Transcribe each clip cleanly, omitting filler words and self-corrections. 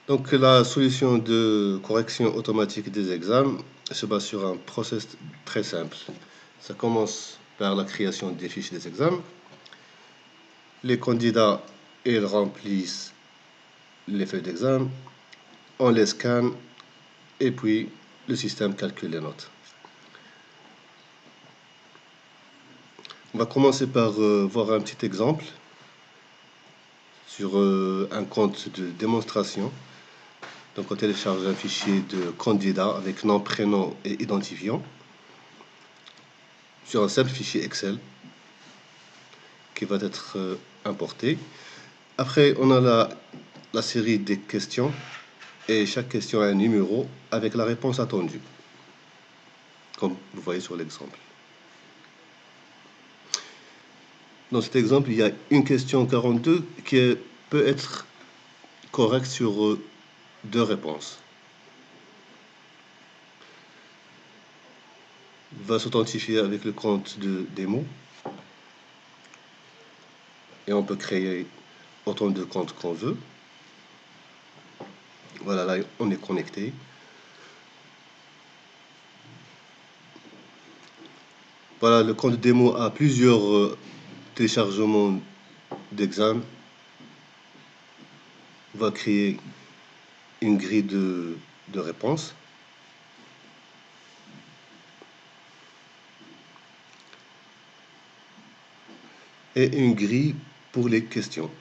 Donc la solution de correction automatique des examens se base sur un process très simple. Ça commence par la création des fiches des examens. Les candidats, ils remplissent les feuilles d'examen, on les scanne et puis le système calcule les notes. On va commencer par voir un petit exemple sur un compte de démonstration. Donc on télécharge un fichier de candidat avec nom, prénom et identifiant sur un simple fichier Excel qui va être importé. Après, on a la série des questions et chaque question a un numéro avec la réponse attendue, comme vous voyez sur l'exemple. Dans cet exemple, il y a une question 42 qui peut être correcte sur deux réponses. Va s'authentifier avec le compte de démo et on peut créer autant de comptes qu'on veut. Voilà, là on est connecté. Voilà, le compte démo a plusieurs téléchargements d'examen. On va créer une grille de réponses. Et une grille pour les questions.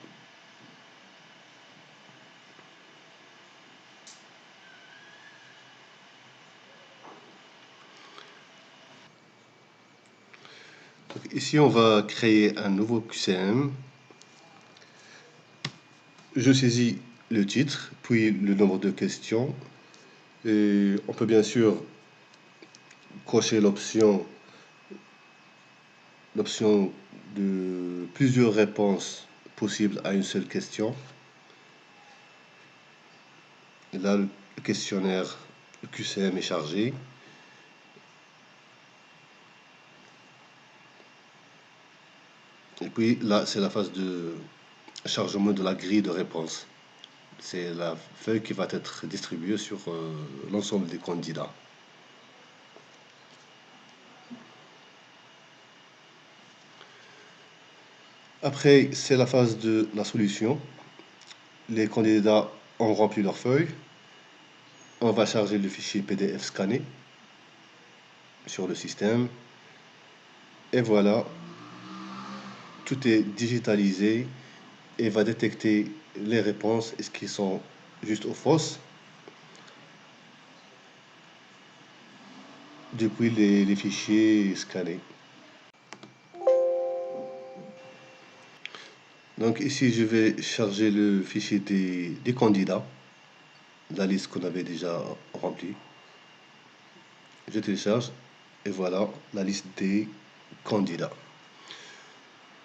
Donc ici, on va créer un nouveau QCM. Je saisis le titre, puis le nombre de questions. Et on peut bien sûr cocher l'option de plusieurs réponses possibles à une seule question. Et là, le questionnaire, le QCM est chargé. Et puis là, c'est la phase de chargement de la grille de réponse. C'est la feuille qui va être distribuée sur l'ensemble des candidats. Après, c'est la phase de la solution. Les candidats ont rempli leur feuille. On va charger le fichier PDF scanné sur le système. Et voilà, tout est digitalisé et va détecter les réponses, est-ce qu'ils sont justes ou fausses. Depuis les fichiers scannés. Donc ici, je vais charger le fichier des candidats, la liste qu'on avait déjà remplie. Je télécharge et voilà la liste des candidats.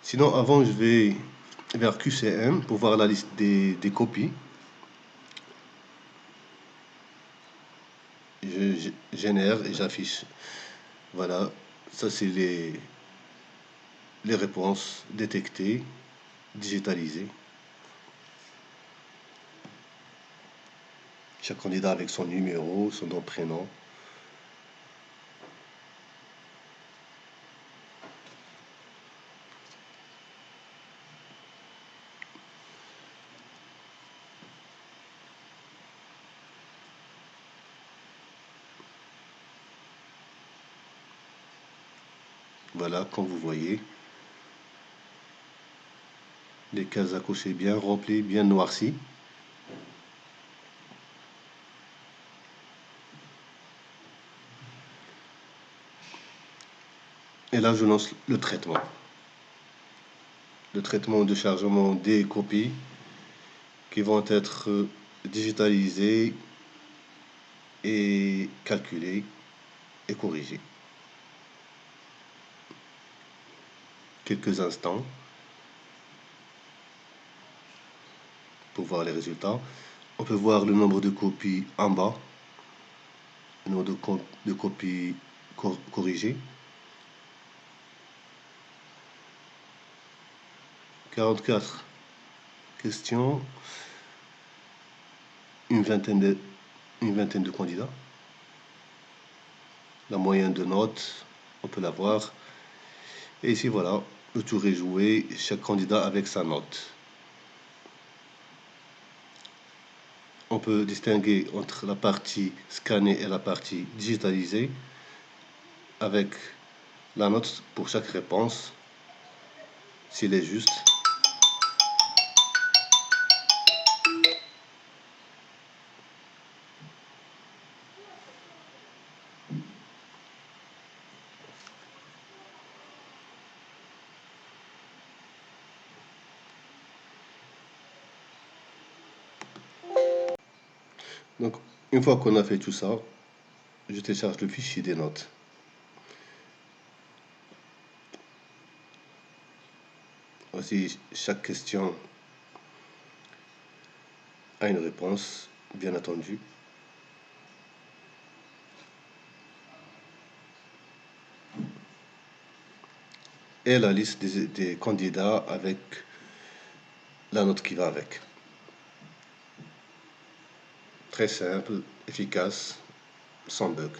Sinon, avant, je vais vers QCM pour voir la liste des copies. Je génère et j'affiche. Voilà, ça c'est les réponses détectées, digitalisées. Chaque candidat avec son numéro, son nom, prénom. Voilà, comme vous voyez, les cases à cocher bien remplies, bien noircies. Et là, je lance le traitement. Le traitement de chargement des copies qui vont être digitalisées et calculées et corrigées. Quelques instants pour voir les résultats. On peut voir le nombre de copies en bas, le nombre de copies corrigées. 44 questions. une vingtaine de, une vingtaine de candidats. La moyenne de notes, on peut la voir. Et ici, voilà, le tour est joué, chaque candidat avec sa note. On peut distinguer entre la partie scannée et la partie digitalisée avec la note pour chaque réponse, s'il est juste. Donc, une fois qu'on a fait tout ça, je télécharge le fichier des notes. Voici, chaque question a une réponse, bien entendu. Et la liste des candidats avec la note qui va avec. Très simple, efficace, sans bug.